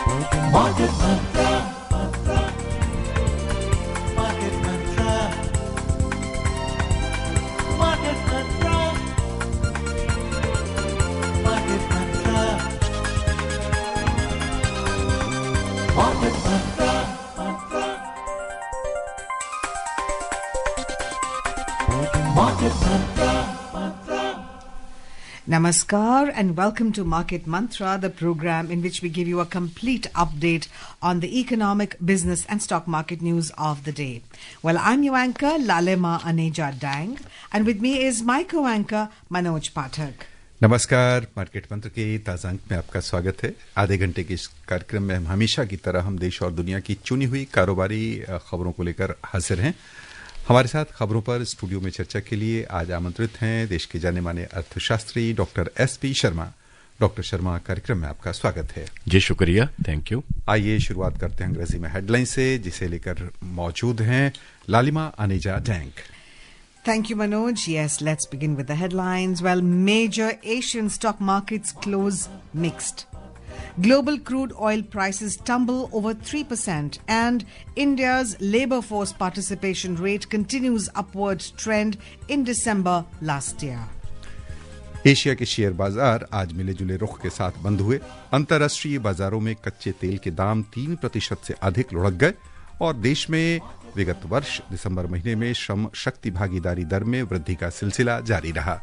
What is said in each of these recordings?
Market Mantra, Market Mantra, Market Mantra, Market Mantra, Market Mantra, Market Mantra. Namaskar and welcome to Market Mantra, the program in which we give you a complete update on the economic, business and stock market news of the day. Well, I'm your anchor, Lalema Aneja Dang, and with me is my co-anchor, Manoj Pathak. नमस्कार। Market मंत्र के ताज़ा अंक में आपका स्वागत है। आधे घंटे के इस कार्यक्रम में हम हमेशा की तरह हम देश और दुनिया की चुनी हुई कारोबारी खबरों को लेकर हाजिर हैं। हमारे साथ खबरों पर स्टूडियो में चर्चा के लिए आज आमंत्रित हैं देश के जाने माने अर्थशास्त्री doctor SP Sharma. Doctor Sharma, कार्यक्रम में आपका स्वागत है। जी शुक्रिया, थैंक यू। आइए शुरुआत करते हैं अंग्रेजी में हेडलाइन से, जिसे लेकर मौजूद हैं लालिमा Aneja dang. Thank you, Manoj. Yes, let's begin with the headlines. Well, major Asian stock markets close mixed. Global crude oil prices tumble over 3% and India's labour force participation rate continues upward trend in December last year. Asia के share बाजार आज मिले जुले रुख के साथ बंद हुए। अंतर्राष्ट्रीय बाजारों में कच्चे तेल के दाम 3% से अधिक लुढ़क गए और देश में विगत वर्ष दिसंबर महीने में श्रम शक्ति भागीदारी दर में वृद्धि का सिलसिला जारी रहा।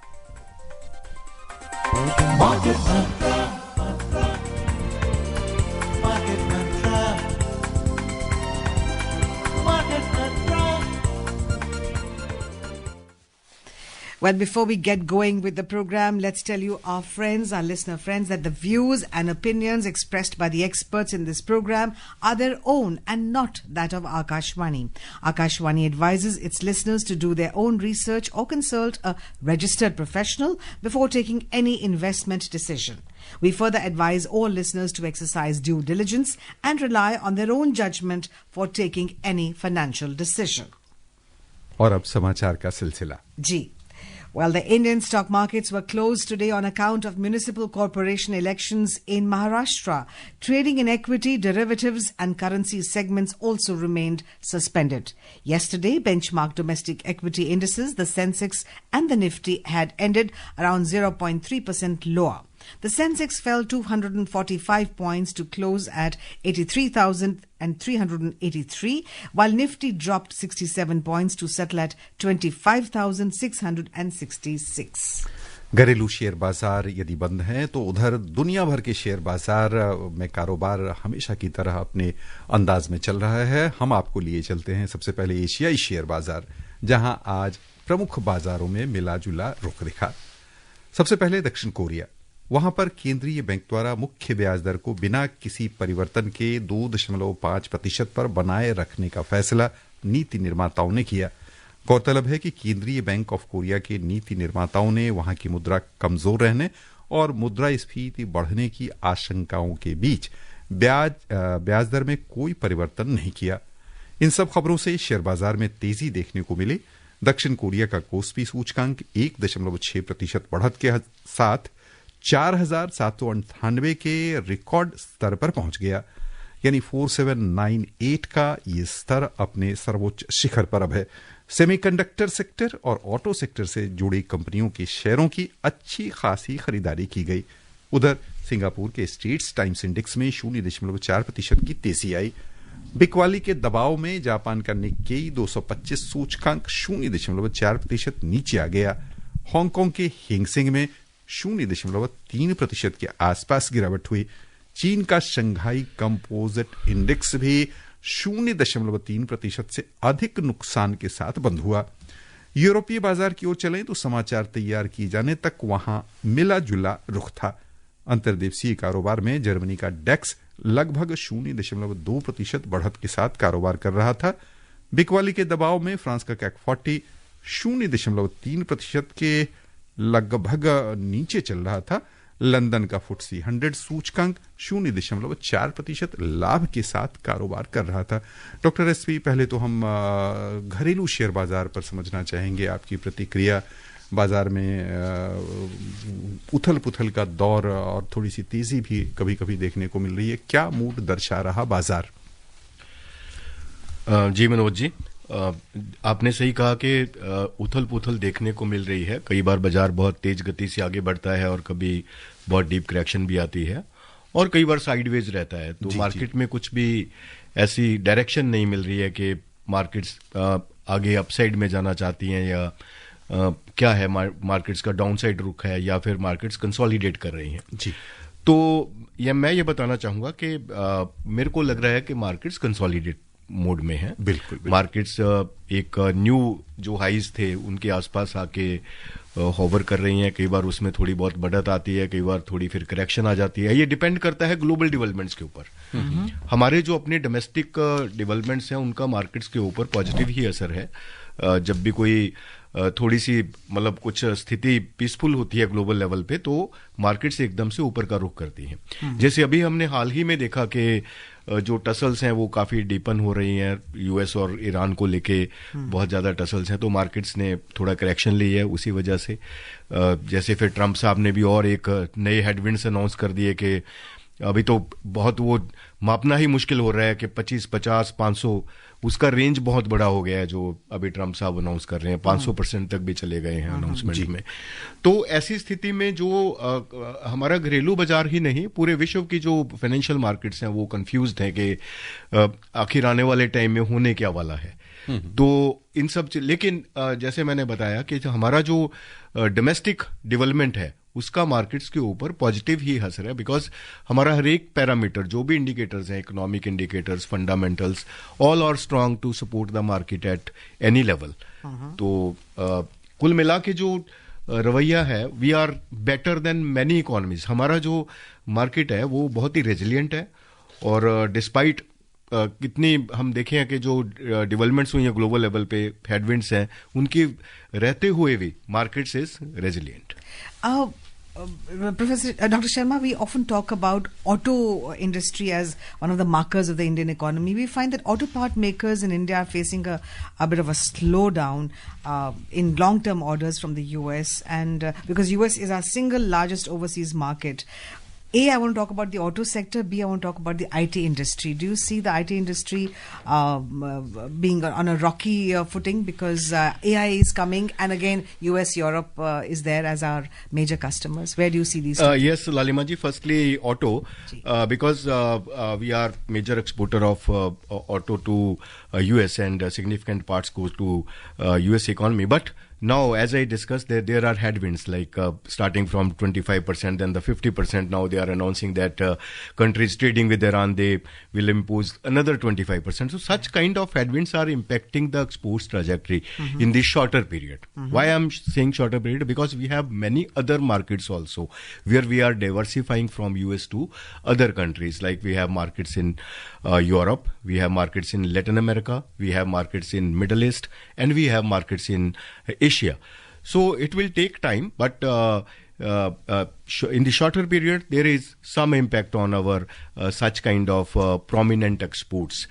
Well, before we get going with the program, let's tell you, our friends, our listener friends, that the views and opinions expressed by the experts in this program are their own and not that of Akashvani. Akashvani advises its listeners to do their own research or consult a registered professional before taking any investment decision. We further advise all listeners to exercise due diligence and rely on their own judgment for taking any financial decision. और अब समाचार का सिलसिला। जी। Well, the Indian stock markets were closed today on account of municipal corporation elections in Maharashtra. Trading in equity, derivatives and currency segments also remained suspended. Yesterday, benchmark domestic equity indices, the Sensex and the Nifty, had ended around 0.3% lower. The Sensex fell 245 points to close at 83,383, while Nifty dropped 67 points to settle at 25,666. घरेलू share बाजार यदि बंद हैं तो उधर दुनिया भर के शेयर बाजार में कारोबार हमेशा की तरह अपने अंदाज में चल रहा है। हम आपको लिए चलते हैं सबसे पहले एशियाई शेयर बाजार, जहां आज प्रमुख बाजारों में मिला जुला रुख दिखा। सबसे पहले दक्षिण कोरिया। वहां पर केंद्रीय बैंक द्वारा मुख्य ब्याज दर को बिना किसी परिवर्तन के 2.5% पर बनाए रखने का फैसला नीति निर्माताओं ने किया। गौरतलब है कि केंद्रीय बैंक ऑफ कोरिया के नीति निर्माताओं ने वहां की मुद्रा कमजोर रहने और मुद्रास्फीति बढ़ने की आशंकाओं के बीच ब्याज दर में कोई परिवर्तन नहीं किया। इन सब खबरों से शेयर बाजार में तेजी देखने को मिली। दक्षिण कोरिया का कोस्पी सूचकांक 1.6% बढ़त के साथ 4,798 के रिकॉर्ड स्तर पर पहुंच गया, यानी 4798 का ये स्तर अपने सर्वोच्च शिखर पर अब है। सेमीकंडक्टर सेक्टर और ऑटो सेक्टर से जुड़ी कंपनियों के शेयरों की अच्छी खासी खरीदारी की गई। उधर सिंगापुर के स्ट्रेट्स टाइम्स इंडेक्स में 0.4% की तेजी आई। बिकवाली के दबाव में जापान का निक्केई 225 सूचकांक 0.4% नीचे आ गया। हांगकांग के हेंगसेंग में 0.3% के आसपास गिरावट हुई। चीन का शंघाई कंपोजिट इंडेक्स भी 0.3% से अधिक नुकसान के साथ बंद हुआ। यूरोपीय बाजार की ओर चलें तो समाचार तैयार किए जाने तक वहां मिला जुला रुख था। अंतर्देशीय कारोबार में जर्मनी का डेक्स लगभग 0.2% बढ़त के साथ कारोबार कर रहा था। बिकवाली के दबाव में फ्रांस का कैक 40 0.3% के लगभग नीचे चल रहा था। लंदन का फुटसी 100 सूचकांक 0.4% लाभ के साथ कारोबार कर रहा था। डॉक्टर एसपी, पहले तो हम घरेलू शेयर बाजार पर समझना चाहेंगे आपकी प्रतिक्रिया। बाजार में उथल पुथल का दौर और थोड़ी सी तेजी भी कभी कभी देखने को मिल रही है, क्या मूड दर्शा रहा बाजार? जी मनोज जी, आपने सही कहा कि उथल पुथल देखने को मिल रही है। कई बार बाजार बहुत तेज गति से आगे बढ़ता है और कभी बहुत डीप करेक्शन भी आती है और कई बार साइडवेज रहता है। तो मार्केट में कुछ भी ऐसी डायरेक्शन नहीं मिल रही है कि मार्केट्स आगे अपसाइड में जाना चाहती हैं या क्या है, मार्केट्स का डाउनसाइड रुख है या फिर मार्केट्स कंसोलिडेट कर रही हैं। जी, तो मैं ये बताना चाहूंगा कि मेरे को लग रहा है कि मार्केट्स कंसोलिडेट मोड में है। बिल्कुल। मार्केट्स एक न्यू जो हाइज थे उनके आसपास आके होवर कर रही हैं। कई बार उसमें थोड़ी बहुत बढ़त आती है, कई बार थोड़ी फिर करेक्शन आ जाती है। ये डिपेंड करता है ग्लोबल डेवलपमेंट्स के ऊपर। हमारे जो अपने डोमेस्टिक डेवलपमेंट्स हैं उनका मार्केट्स के ऊपर पॉजिटिव ही असर है। जब भी कोई थोड़ी सी मतलब कुछ स्थिति पीसफुल होती है ग्लोबल लेवल पे तो मार्केट्स एकदम से ऊपर का रुख करती हैं। जैसे अभी हमने हाल ही में देखा कि जो टसल्स हैं वो काफी डीपन हो रही हैं। यूएस और ईरान को लेके बहुत ज्यादा टसल्स हैं, तो मार्केट्स ने थोड़ा करेक्शन ली है उसी वजह से। जैसे फिर ट्रंप साहब ने भी और एक नए हेडविंड्स अनाउंस कर दिए कि अभी तो बहुत वो मापना ही मुश्किल हो रहा है कि 25, 50, 500 उसका रेंज बहुत बड़ा हो गया है जो अभी ट्रंप साहब अनाउंस कर रहे हैं। 500% तक भी चले गए हैं अनाउंसमेंट में। तो ऐसी स्थिति में जो हमारा घरेलू बाजार ही नहीं पूरे विश्व की जो फाइनेंशियल मार्केट्स हैं वो कंफ्यूज्ड हैं कि आखिर आने वाले टाइम में होने क्या वाला है। तो इन सब लेकिन जैसे मैंने बताया कि हमारा जो डोमेस्टिक डेवलपमेंट है उसका मार्केट्स के ऊपर पॉजिटिव ही असर है। बिकॉज हमारा हर एक पैरामीटर जो भी इंडिकेटर्स हैं, economic indicators, fundamentals, all are strong to support the market at any level. तो कुल मिला के जो रवैया है, we are better than many economies. हमारा जो मार्केट है वो बहुत ही रेजिलियंट है और डिस्पाइट कितनी हम देखें हैं कि जो डेवलपमेंट्स हुई हैं ग्लोबल लेवल पे, हेडविंड्स हैं, उनकी रहते हुए भी markets is resilient. Professor Dr. Sharma, we often talk about auto industry as one of the markers of the Indian economy. We find that auto part makers in India are facing a bit of a slowdown in long-term orders from the US, and because US is our single largest overseas market. A, I want to talk about the auto sector. B, I want to talk about the IT industry. Do you see the IT industry being on a rocky footing because AI is coming, and again, US, Europe is there as our major customers? Where do you see these? Yes, Lalima ji. Firstly, auto, because we are major exporter of auto to US, and significant parts goes to US economy, but now, as I discussed, there are headwinds like starting from 25%, then the 50%. Now they are announcing that countries trading with Iran, they will impose another 25%. So such kind of headwinds are impacting the exports trajectory in the shorter period. Why I'm saying shorter period? Because we have many other markets also where we are diversifying from US to other countries. Like we have markets in Europe, we have markets in Latin America, we have markets in Middle East, and we have markets in Asia. So it will take time, but in the shorter period, there is some impact on our such kind of prominent exports,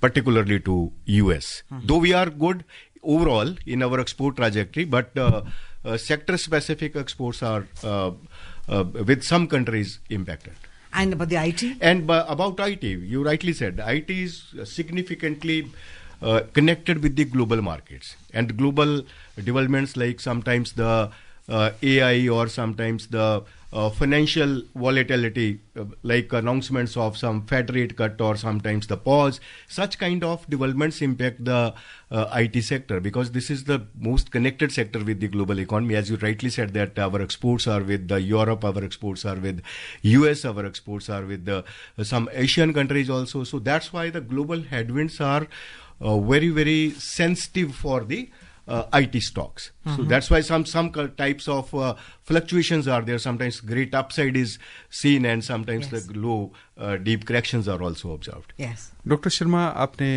particularly to US. Though we are good overall in our export trajectory, but sector-specific exports are with some countries impacted. And about the IT? And about IT, you rightly said, IT is significantly connected with the global markets and global developments, like sometimes the AI or sometimes the financial volatility, like announcements of some Fed rate cut or sometimes the pause. Such kind of developments impact the IT sector because this is the most connected sector with the global economy. As you rightly said that our exports are with the Europe, our exports are with US, our exports are with the some Asian countries also. So that's why the global headwinds are very, very sensitive for the IT stocks. So that's why some types of fluctuations are there. Sometimes great upside is seen and sometimes the low deep corrections are also observed. Yes. Doctor Sharma, आपने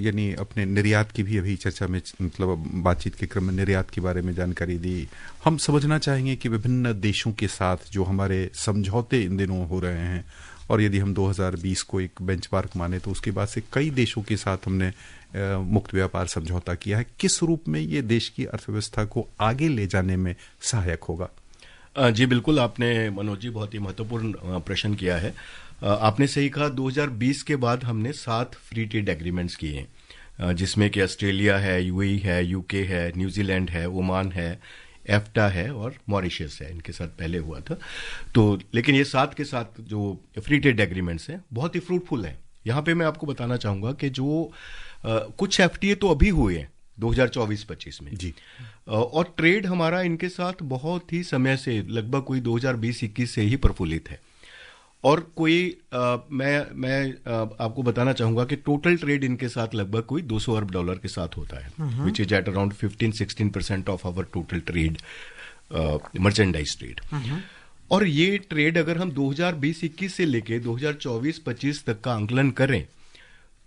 यानी अपने निर्यात की भी अभी चर्चा में मतलब बातचीत के क्रम में निर्यात के बारे में जानकारी दी। हम समझना चाहेंगे कि विभिन्न देशों के साथ जो हमारे समझौते इन दिनों हो रहे हैं और यदि हम 2020 को एक बेंचमार्क माने तो उसके बाद से कई देशों के साथ हमने मुक्त व्यापार समझौता किया है। किस रूप में ये देश की अर्थव्यवस्था को आगे ले जाने में सहायक होगा? जी बिल्कुल, आपने मनोज जी बहुत ही महत्वपूर्ण प्रश्न किया है। आपने सही कहा, 2020 के बाद हमने 7 फ्री ट्रेड एग्रीमेंट्स किए हैं, जिसमें कि ऑस्ट्रेलिया है, यूएई है, यूके है, न्यूजीलैंड है, ओमान है, एफ्टा है और मॉरिशस है। इनके साथ पहले हुआ था। तो लेकिन ये 7 के साथ जो फ्री ट्रेड एग्रीमेंट्स हैं बहुत ही फ्रूटफुल हैं। यहाँ पे मैं आपको बताना चाहूंगा कि जो कुछ एफटीए तो अभी हुए हैं 2024-25 में जी, और ट्रेड हमारा इनके साथ बहुत ही समय से, लगभग कोई 2020-21 से ही प्रफुल्लित है। और कोई मैं आपको बताना चाहूंगा कि टोटल ट्रेड इनके साथ लगभग कोई $200 अरब के साथ होता है, which is at around 15-16% of our total trade, merchandise trade. और ये ट्रेड अगर हम 2020-21 से लेके 2024-25 तक का आंकलन करें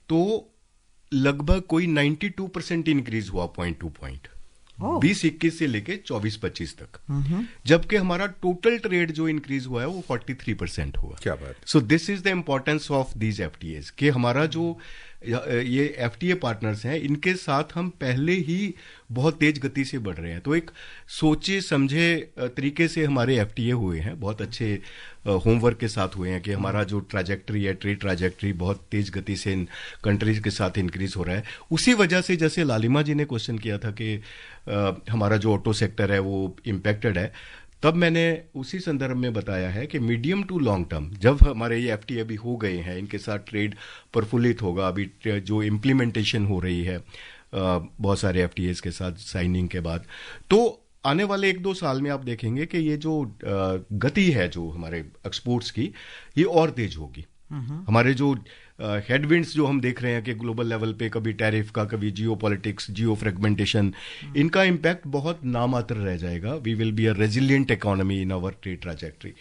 तो लगभग कोई 92% इंक्रीज हुआ, पॉइंट टू पॉइंट, 20-21 से लेके 24-25 तक। जबकि हमारा टोटल ट्रेड जो इंक्रीज हुआ है वो 43% हुआ। क्या बात। So this is the importance of these FTS, कि हमारा जो ये एफटीए पार्टनर्स हैं इनके साथ हम पहले ही बहुत तेज गति से बढ़ रहे हैं। तो एक सोचे समझे तरीके से हमारे एफटीए हुए हैं, बहुत अच्छे होमवर्क के साथ हुए हैं कि हमारा जो ट्रैजेक्टरी है, ट्रेड ट्रैजेक्टरी बहुत तेज गति से इन कंट्रीज के साथ इंक्रीज हो रहा है। उसी वजह से, जैसे लालिमा जी ने क्वेश्चन किया था कि हमारा जो ऑटो सेक्टर है वो इम्पैक्टेड है, तब मैंने उसी संदर्भ में बताया है कि मीडियम टू लॉन्ग टर्म जब हमारे ये एफटीए अभी हो गए हैं, इनके साथ ट्रेड प्रफुल्लित होगा, अभी जो इम्प्लीमेंटेशन हो रही है बहुत सारे एफटीएस के साथ साइनिंग के बाद, तो आने वाले 1-2 साल में आप देखेंगे कि ये जो गति है जो हमारे एक्सपोर्ट्स की, ये और तेज होगी। हमारे जो हेडविंड्स जो हम देख रहे हैं कि ग्लोबल लेवल पे कभी टैरिफ का, कभी जियो पॉलिटिक्स, जियो फ्रेगमेंटेशन, इनका इम्पैक्ट बहुत नामात्र रह जाएगा। We will be a resilient economy in our trade trajectory.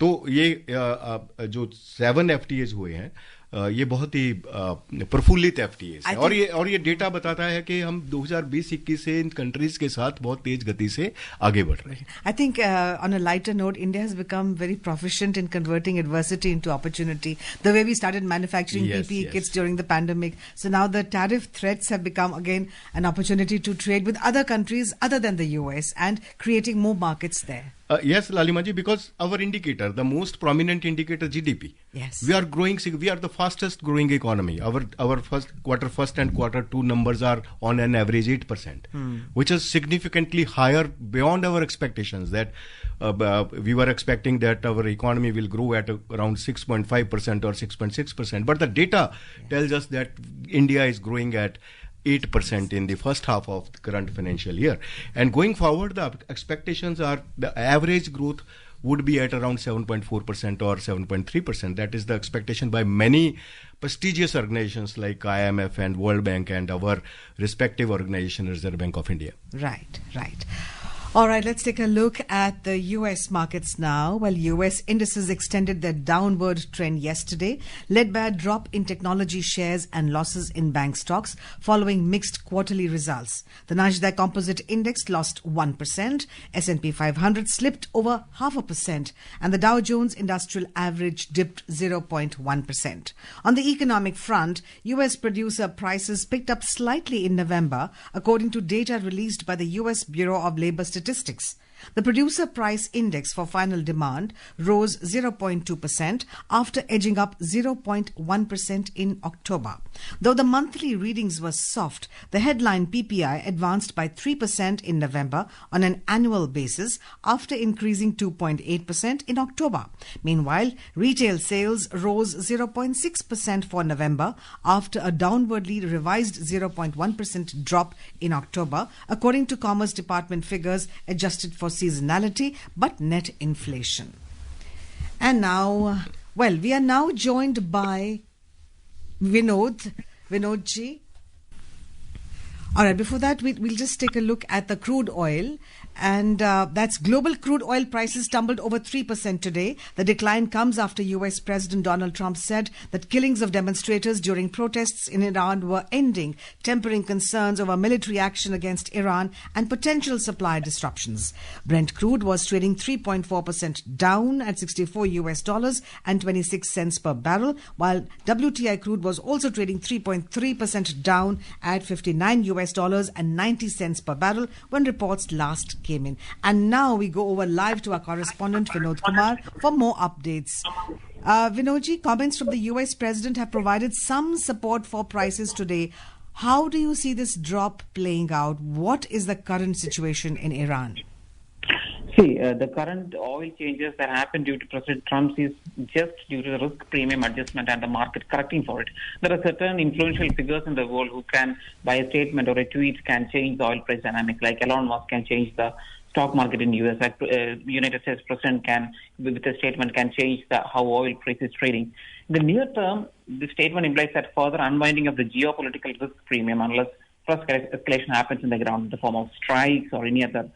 तो ये जो 7 एफटीएज हुए हैं ये बहुत ही प्रफुल्लित एफटीएस है। और ये डेटा बताता है कि हम 2020-21 से इन कंट्रीज के साथ बहुत तेज गति से आगे बढ़ रहे हैं। I think on a lighter note, India has become very proficient in converting adversity into opportunity. The way we started manufacturing PPE kits during the pandemic. So now the tariff threats have become again an opportunity to trade with other countries other than the US and creating more markets there. Yes, Lalima ji, because our indicator, the most prominent indicator, GDP. Yes. We are growing. We are the fastest growing economy. Our first and quarter 2 numbers are on an average 8%, which is significantly higher beyond our expectations. That we were expecting that our economy will grow at around 6.5% or 6.6%, but the data tells us that India is growing at 8% in the first half of the current financial year. And going forward, the expectations are the average growth would be at around 7.4% or 7.3%. That is the expectation by many prestigious organizations like IMF and World Bank and our respective organization, Reserve Bank of India. Right, right. All right, let's take a look at the U.S. markets now. Well, U.S. indices extended their downward trend yesterday, led by a drop in technology shares and losses in bank stocks following mixed quarterly results. The Nasdaq Composite Index lost 1%, S&P 500 slipped over 0.5%, and the Dow Jones Industrial Average dipped 0.1%. On the economic front, U.S. producer prices picked up slightly in November, according to data released by the U.S. Bureau of Labor Statistics. The producer price index for final demand rose 0.2% after edging up 0.1% in October. Though the monthly readings were soft, the headline PPI advanced by 3% in November on an annual basis after increasing 2.8% in October. Meanwhile, retail sales rose 0.6% for November after a downwardly revised 0.1% drop in October, according to Commerce Department figures adjusted for seasonality but net inflation. And now, well, we are now joined by Vinodji. All right, before that, we'll just take a look at the crude oil. And that's global crude oil prices tumbled over 3% today. The decline comes after U.S. President Donald Trump said that killings of demonstrators during protests in Iran were ending, tempering concerns over military action against Iran and potential supply disruptions. Brent crude was trading 3.4% down at $64 and 26 cents per barrel, while WTI crude was also trading 3.3% down at $59 and 90 cents per barrel when reports last came in. And now we go over live to our correspondent Vinod Kumar for more updates. Vinodji, comments from the US president have provided some support for prices today. How do you see this drop playing out? What is the current situation in Iran? See, the current oil changes that happened due to President Trump is just due to the risk premium adjustment and the market correcting for it. There are certain influential figures in the world who can, by a statement or a tweet, can change the oil price dynamic, like Elon Musk can change the stock market in the US, like United States President can, with a statement, can change how oil price is trading. In the near term, the statement implies that further unwinding of the geopolitical risk premium unless first escalation happens in the ground in the form of strikes or any other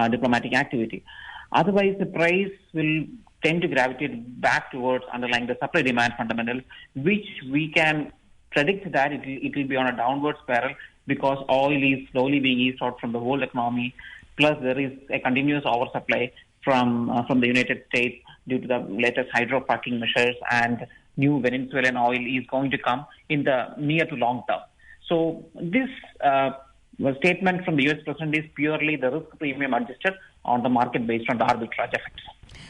diplomatic activity. Otherwise, the price will tend to gravitate back towards underlying the supply-demand fundamentals, which we can predict that it will be on a downward spiral because oil is slowly being eased out from the world economy. Plus, there is a continuous oversupply from the United States due to the latest hydrofracking measures, and new Venezuelan oil is going to come in the near to long term. So this statement from the US president is purely the risk premium adjusted on the market based on the arbitrage effects.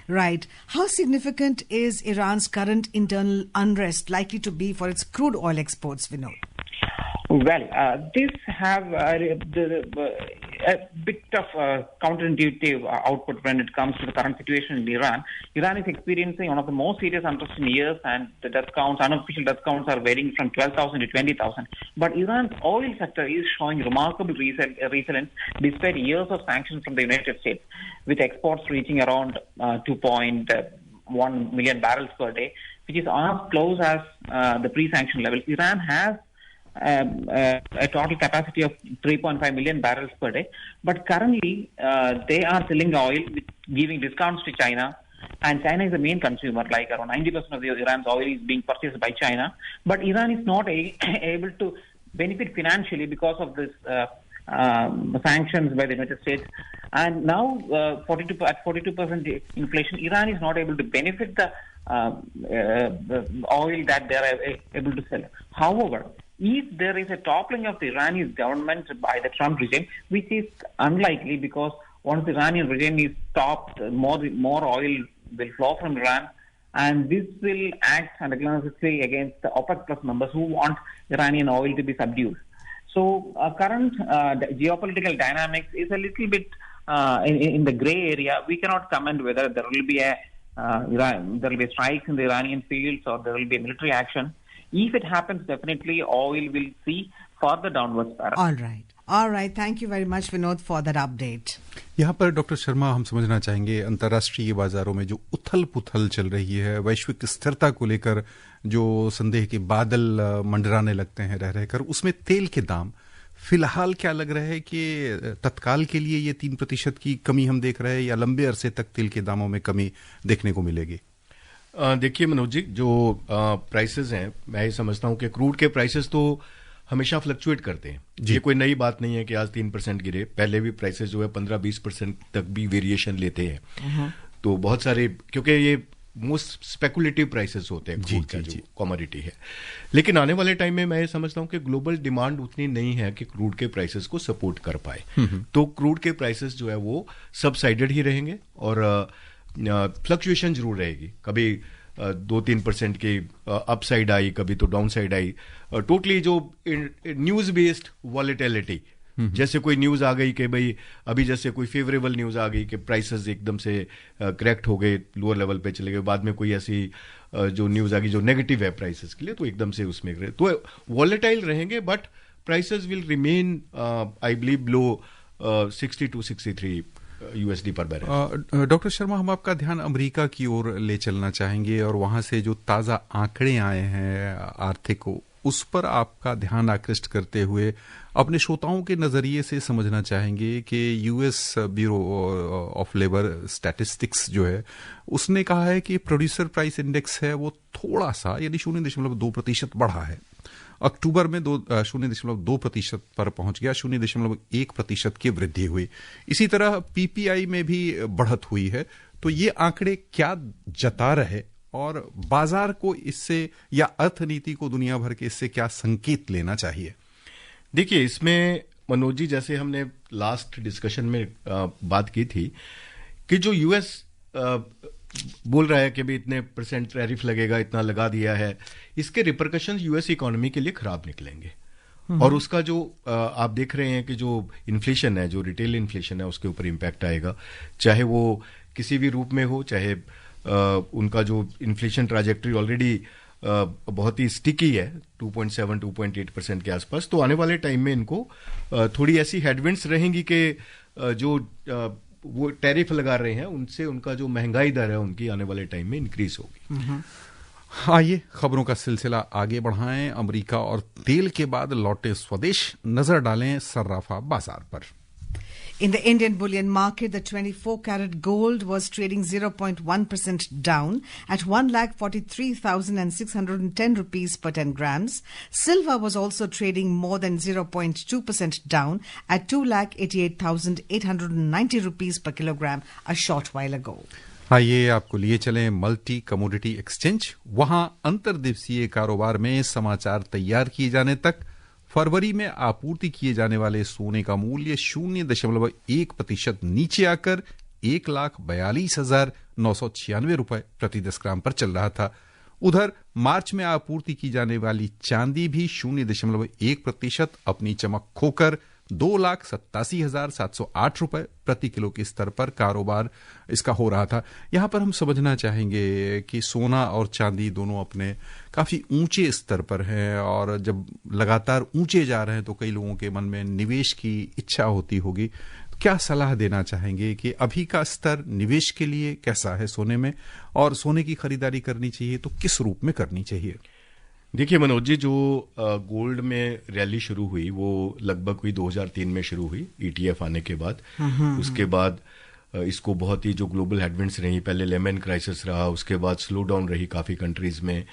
Right. How significant is Iran's current internal unrest likely to be for its crude oil exports, Vinod? Well, this have a bit of counterintuitive output when it comes to the current situation in Iran. Iran is experiencing one of the most serious unrest in years, and the death counts, unofficial death counts, are varying from 12,000 to 20,000. But Iran's oil sector is showing remarkable resilience despite years of sanctions from the United States, with exports reaching around 2.1 million barrels per day, which is as close as the pre-sanction levels. Iran has a total capacity of 3.5 million barrels per day. But currently, they are selling oil with giving discounts to China. And China is the main consumer, like around 90% of Iran's oil is being purchased by China. But Iran is not able to benefit financially because of this sanctions by the United States. And now, at 42% inflation, Iran is not able to benefit the oil that they are able to sell. However, if there is a toppling of the Iranian government by the Trump regime, which is unlikely because once the Iranian regime is stopped, more oil will flow from Iran, and this will act antagonistically against the OPEC Plus members who want Iranian oil to be subdued. So current geopolitical dynamics is a little bit in the grey area. We cannot comment whether there will be strikes in the Iranian fields or there will be military action. If it happens, definitely oil will see further downward spiral. All right. Thank you very much, Vinod, for that update. यहाँ पर doctor Sharma हम समझना चाहेंगे अंतर्राष्ट्रीय बाजारों में जो उथल पुथल चल रही है, वैश्विक स्थिरता को लेकर जो संदेह के बादल मंडराने लगते हैं रह रहकर, उसमें तेल के दाम फिलहाल क्या लग रहा है कि तत्काल के लिए ये 3% की कमी हम देख रहे हैं या लंबे अरसे तक तेल के दामों में कमी देखने को मिलेगी? देखिए मनोज जी, जो प्राइसेस हैं, मैं ये समझता हूं कि क्रूड के प्राइसेस तो हमेशा फ्लक्चुएट करते हैं। ये कोई नई बात नहीं है कि आज 3% गिरे, पहले भी प्राइसेस जो है 15-20% तक भी वेरिएशन लेते हैं। तो बहुत सारे, क्योंकि ये मोस्ट स्पेकुलेटिव प्राइसेस होते हैं क्रूड का जो कमोडिटी है। लेकिन आने वाले टाइम में मैं ये समझता हूं कि ग्लोबल डिमांड उतनी नहीं है कि क्रूड के प्राइसेस को सपोर्ट कर पाए। तो क्रूड के प्राइसेस जो है वो सबसाइडेड ही रहेंगे और फ्लक्चुएशन जरूर रहेगी। कभी 2-3% की अपसाइड आई, कभी तो डाउन साइड आई। टोटली जो न्यूज बेस्ड वॉलेटिलिटी, जैसे कोई न्यूज आ गई कि भाई अभी जैसे कोई फेवरेबल न्यूज आ गई कि प्राइसेस एकदम से करेक्ट हो गए, लोअर लेवल पे चले गए, बाद में कोई ऐसी जो न्यूज आ गई जो नेगेटिव है प्राइसेस के लिए, तो एकदम से उसमें तो वॉलेटाइल रहेंगे, but prices will remain I believe below 60 to 63 USD पर बैरल। डॉक्टर शर्मा, हम आपका ध्यान अमेरिका की ओर ले चलना चाहेंगे और वहां से जो ताज़ा आंकड़े आए हैं आर्थिक उस पर आपका ध्यान आकृष्ट करते हुए अपने श्रोताओं के नजरिए से समझना चाहेंगे कि US bureau of labour statistics जो है उसने कहा है कि प्रोड्यूसर प्राइस इंडेक्स है वो थोड़ा सा यानी 0.2% बढ़ा है। अक्टूबर में 0.2% पर पहुंच गया, 0.1% की वृद्धि हुई। इसी तरह पीपीआई में भी बढ़त हुई है। तो ये आंकड़े क्या जता रहे और बाजार को इससे या अर्थनीति को दुनिया भर के इससे क्या संकेत लेना चाहिए? देखिए, इसमें मनोज जी, जैसे हमने लास्ट डिस्कशन में बात की थी कि जो यूएस बोल रहा है कि भी इतने % टैरिफ लगेगा, इतना लगा दिया है, इसके रिपरकशंस यूएस इकोनॉमी के लिए खराब निकलेंगे। और उसका जो आप देख रहे हैं कि जो इन्फ्लेशन है, जो रिटेल इन्फ्लेशन है, उसके ऊपर इम्पैक्ट आएगा, चाहे वो किसी भी रूप में हो, चाहे उनका जो इन्फ्लेशन ट्रैजेक्टरी ऑलरेडी बहुत ही स्टिकी है 2.7-2.8% के आसपास। तो आने वाले टाइम में इनको थोड़ी ऐसी हेडविंड्स रहेंगी कि जो वो टैरिफ लगा रहे हैं उनसे उनका जो महंगाई दर है उनकी आने वाले टाइम में इंक्रीज होगी। आइए खबरों का सिलसिला आगे बढ़ाएं। अमेरिका और तेल के बाद लौटे स्वदेश, नजर डालें सर्राफा बाजार पर। In the Indian bullion market, the 24-carat gold was trading 0.1% down at 1,43,610 rupees per 10 grams. Silver was also trading more than 0.2% down at 2,88,890 rupees per kilogram a short while ago. आइए आपको लिए चलें मल्टी कमोडिटी एक्सचेंज। वहां अंतर्दिवसीय कारोबार में समाचार तैयार किए जाने तक फरवरी में आपूर्ति किए जाने वाले सोने का मूल्य 0.1% नीचे आकर 1,42,996 रुपए प्रति 10 ग्राम पर चल रहा था। उधर मार्च में आपूर्ति की जाने वाली चांदी भी 0.1% अपनी चमक खोकर 2,87,708 रुपए प्रति किलो के स्तर पर कारोबार इसका हो रहा था। यहां पर हम समझना चाहेंगे कि सोना और चांदी दोनों अपने काफी ऊंचे स्तर पर हैं और जब लगातार ऊंचे जा रहे हैं तो कई लोगों के मन में निवेश की इच्छा होती होगी। क्या सलाह देना चाहेंगे कि अभी का स्तर निवेश के लिए कैसा है सोने में, और सोने की खरीदारी करनी चाहिए तो किस रूप में करनी चाहिए? देखिए मनोज जी, जो गोल्ड में रैली शुरू हुई वो लगभग हुई 2003 में शुरू हुई ईटीएफ आने के बाद। उसके बाद इसको बहुत ही जो ग्लोबल हेडविंड्स रही, पहले लेमन क्राइसिस रहा, उसके बाद स्लो डाउन रही काफ़ी कंट्रीज में,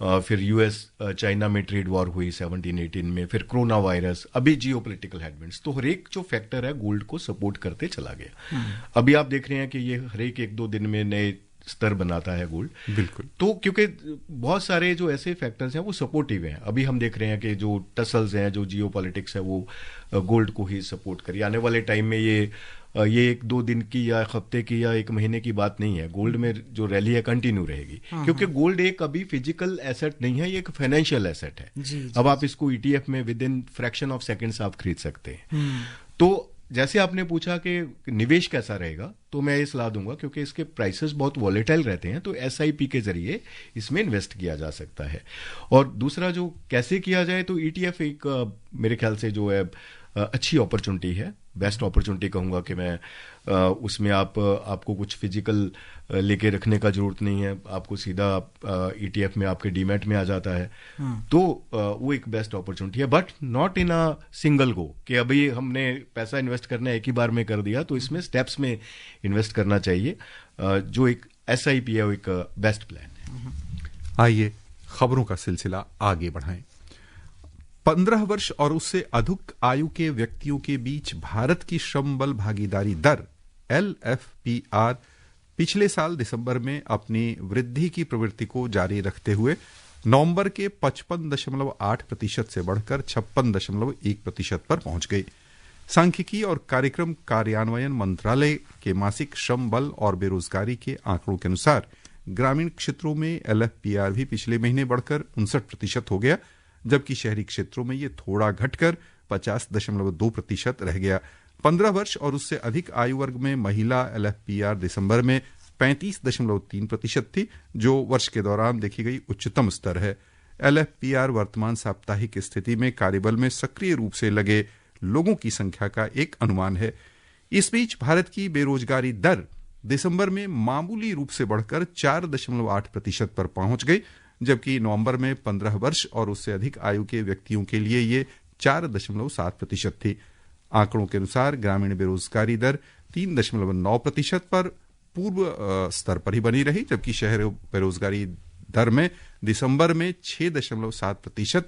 फिर यूएस चाइना में ट्रेड वॉर हुई 17-18 में, फिर कोरोना वायरस, अभी जियोपॉलिटिकल हेडविंड्स। तो हर एक जो फैक्टर है गोल्ड को सपोर्ट करते चला गया। अभी आप देख रहे हैं कि ये हर एक 1-2 दिन में नए स्तर बनाता है गोल्ड। बिल्कुल। तो क्योंकि बहुत सारे जो ऐसे फैक्टर्स हैं वो सपोर्टिव हैं। अभी हम देख रहे हैं कि जो टसल्स हैं, जो जियोपॉलिटिक्स है, वो गोल्ड को ही सपोर्ट करिए। आने वाले टाइम में ये 1-2 दिन की या हफ्ते की या 1 महीने की बात नहीं है। गोल्ड में जो रैली है कंटिन्यू रहेगी, क्योंकि गोल्ड एक अभी फिजिकल एसेट नहीं है, ये एक फाइनेंशियल एसेट है। अब आप इसको ईटीएफ में with in fraction of seconds आप खरीद सकते हैं। तो जैसे आपने पूछा कि निवेश कैसा रहेगा, तो मैं ये सलाह दूंगा, क्योंकि इसके प्राइसेस बहुत वॉलेटाइल रहते हैं, तो एसआईपी के जरिए इसमें इन्वेस्ट किया जा सकता है। और दूसरा जो कैसे किया जाए, तो ईटीएफ एक मेरे ख्याल से जो है अच्छी अपॉर्चुनिटी है, बेस्ट अपॉर्चुनिटी कहूंगा कि मैं उसमें आपको कुछ फिजिकल लेके रखने का जरूरत नहीं है, आपको सीधा ईटीएफ में आपके डीमैट में आ जाता है। तो वो एक बेस्ट अपॉर्चुनिटी है, but not in a single go कि अभी हमने पैसा इन्वेस्ट करना है एक ही बार में कर दिया। तो इसमें स्टेप्स में इन्वेस्ट करना चाहिए। जो एक एसआईपी है वो एक बेस्ट प्लान है। आइए खबरों का सिलसिला आगे बढ़ाएं। 15 वर्ष और उससे अधिक आयु के व्यक्तियों के बीच भारत की श्रम बल भागीदारी दर LFPR पिछले साल दिसंबर में अपनी वृद्धि की प्रवृत्ति को जारी रखते हुए नवंबर के 55.8% से बढ़कर 56.1% पर पहुंच गई। सांख्यिकी और कार्यक्रम कार्यान्वयन मंत्रालय के मासिक श्रम बल और बेरोजगारी के आंकड़ों के अनुसार ग्रामीण क्षेत्रों में LFPR भी पिछले महीने बढ़कर 59% हो गया, जबकि शहरी क्षेत्रों में ये थोड़ा घटकर 50.2% रह गया। 15 वर्ष और उससे अधिक आयु वर्ग में महिला LFPR दिसंबर में 35.3% थी, जो वर्ष के दौरान देखी गई उच्चतम स्तर है। LFPR वर्तमान साप्ताहिक स्थिति में कार्यबल में सक्रिय रूप से लगे लोगों की संख्या का एक अनुमान है। इस बीच भारत की बेरोजगारी दर दिसंबर में मामूली रूप से बढ़कर 4.8% पर पहुंच गई, जबकि नवंबर में 15 वर्ष और उससे अधिक आयु के व्यक्तियों के लिए ये 4.7% थी। आंकड़ों के अनुसार ग्रामीण बेरोजगारी दर 3.9% पर पूर्व स्तर पर ही बनी रही, जबकि शहर बेरोजगारी दर में दिसंबर में 6.7%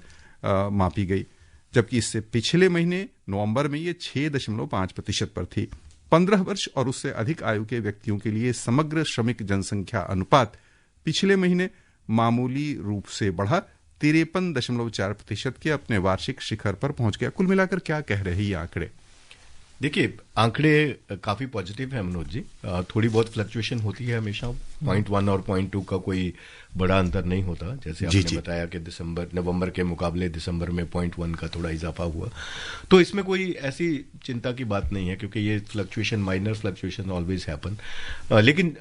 मापी गई, जबकि इससे पिछले महीने नवंबर में ये 6.5% पर थी। 15 वर्ष और उससे अधिक आयु के व्यक्तियों के लिए समग्र श्रमिक जनसंख्या अनुपात पिछले महीने मामूली रूप से बढ़ा 53.4% के अपने वार्षिक शिखर पर पहुंच गया। कुल मिलाकर क्या कह रहे हैं ये आंकड़े? देखिए, आंकड़े काफी पॉजिटिव है मनोज जी। थोड़ी बहुत फ्लक्चुएशन होती है हमेशा, 0.1 और 0.2 का कोई बड़ा अंतर नहीं होता। जैसे आपने बताया कि नवंबर के मुकाबले दिसंबर में 0.1 का थोड़ा इजाफा हुआ, तो इसमें कोई ऐसी चिंता की बात नहीं है, क्योंकि ये fluctuation, minor fluctuation always happen. लेकिन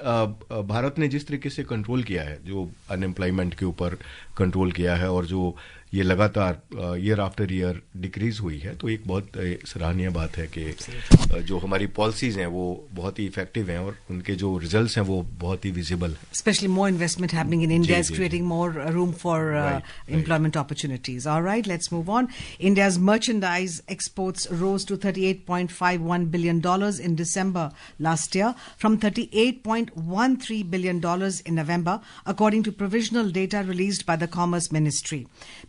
भारत ने जिस तरीके से कंट्रोल किया है, जो अनएम्प्लॉयमेंट के ऊपर कंट्रोल किया है और जो ये लगातार ईयर आफ्टर ईयर डिक्रीज हुई है, तो एक बहुत सराहनीय बात है कि जो हमारी पॉलिसीज हैं वो बहुत ही इफेक्टिव हैं और उनके जो रिजल्ट्स हैं वो बहुत ही विजिबल है। Especially more investment happening in India is creating more room for employment opportunities. All right, let's move on. India's merchandise exports rose to $38.51 billion in December last year from $38.13 billion in November, according to provisional data released by the Commerce Ministry.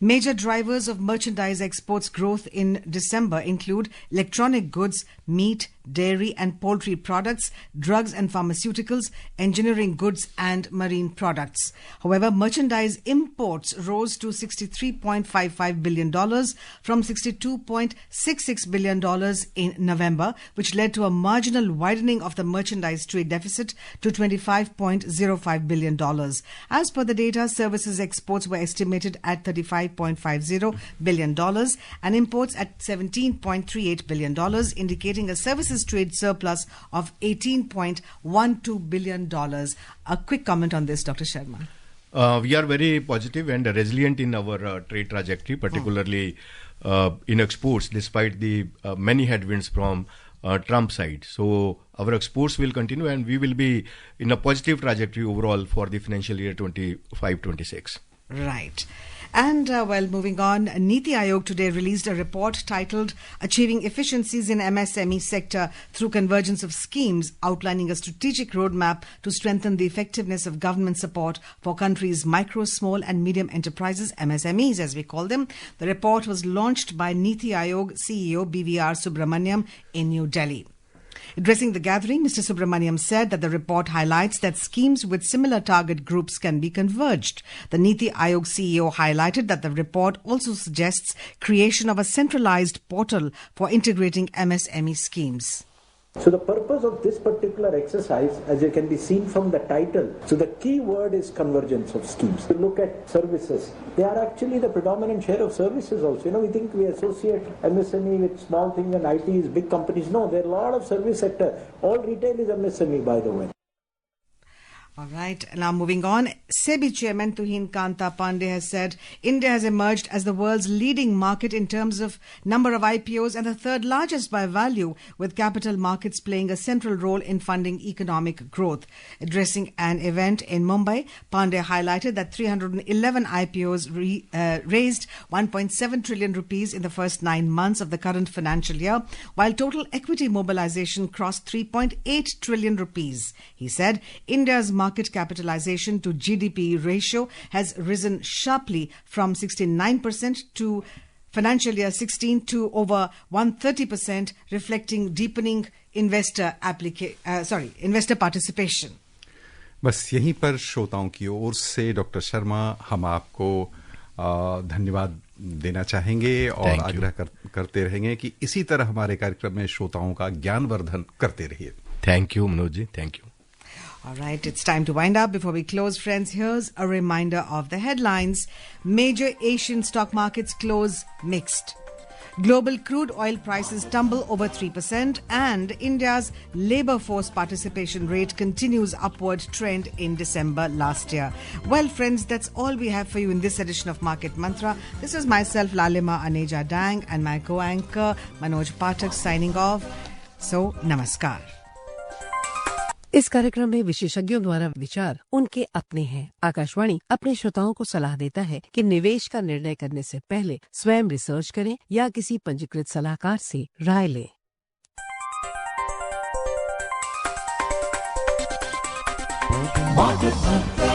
Major drivers of merchandise exports growth in December include electronic goods, meat, dairy and poultry products, drugs and pharmaceuticals, engineering goods and marine products. However, merchandise imports rose to $63.55 billion from $62.66 billion in November, which led to a marginal widening of the merchandise trade deficit to $25.05 billion. As per the data, services exports were estimated at $35.50 billion and imports at $17.38 billion, indicating a services trade surplus of $18.12 billion. A quick comment on this, Dr. Sharma. We are very positive and resilient in our trade trajectory, particularly in exports, despite the many headwinds from Trump side. So our exports will continue and we will be in a positive trajectory overall for the financial year 25-26. Right. And moving on, Niti Aayog today released a report titled Achieving Efficiencies in MSME Sector Through Convergence of Schemes, outlining a strategic roadmap to strengthen the effectiveness of government support for country's micro, small and medium enterprises, MSMEs as we call them. The report was launched by Niti Aayog CEO BVR Subramaniam in New Delhi. Addressing the gathering, Mr. Subramaniam said that the report highlights that schemes with similar target groups can be converged. The Niti Aayog CEO highlighted that the report also suggests creation of a centralized portal for integrating MSME schemes. So the purpose of this particular exercise, as you can be seen from the title, so the key word is convergence of schemes. To look at services, they are actually the predominant share of services also. You know, we think we associate MSME with small things and IT is big companies. No, there are a lot of service sector. All retail is MSME, by the way. All right, now moving on. SEBI Chairman Tuhin Kanta Pandey has said India has emerged as the world's leading market in terms of number of IPOs and the third largest by value, with capital markets playing a central role in funding economic growth. Addressing an event in Mumbai, Pandey highlighted that 311 IPOs raised 1.7 trillion rupees in the first 9 months of the current financial year, while total equity mobilization crossed 3.8 trillion rupees. He said India's market capitalization to GDP ratio has risen sharply from 69% to financial year 16 to over 130%, reflecting deepening investor participation. बस यहीं पर श्रोताओं की ओर से doctor Sharma हम आपको धन्यवाद देना चाहेंगे और आग्रह करते रहेंगे कि इसी तरह हमारे कार्यक्रम में श्रोताओं का ज्ञानवर्धन करते रहिए. Thank you Manoj ji, thank you. All right, it's time to wind up. Before we close, friends, here's a reminder of the headlines. Major Asian stock markets close mixed. Global crude oil prices tumble over 3% and India's labour force participation rate continues upward trend in December last year. Well, friends, that's all we have for you in this edition of Market Mantra. This is myself, Lalima Aneja Dang, and my co-anchor, Manoj Pathak, signing off. So, namaskar. इस कार्यक्रम में विशेषज्ञों द्वारा विचार उनके अपने हैं। आकाशवाणी अपने श्रोताओं को सलाह देता है कि निवेश का निर्णय करने से पहले स्वयं रिसर्च करें या किसी पंजीकृत सलाहकार से राय लें। Market Mantra.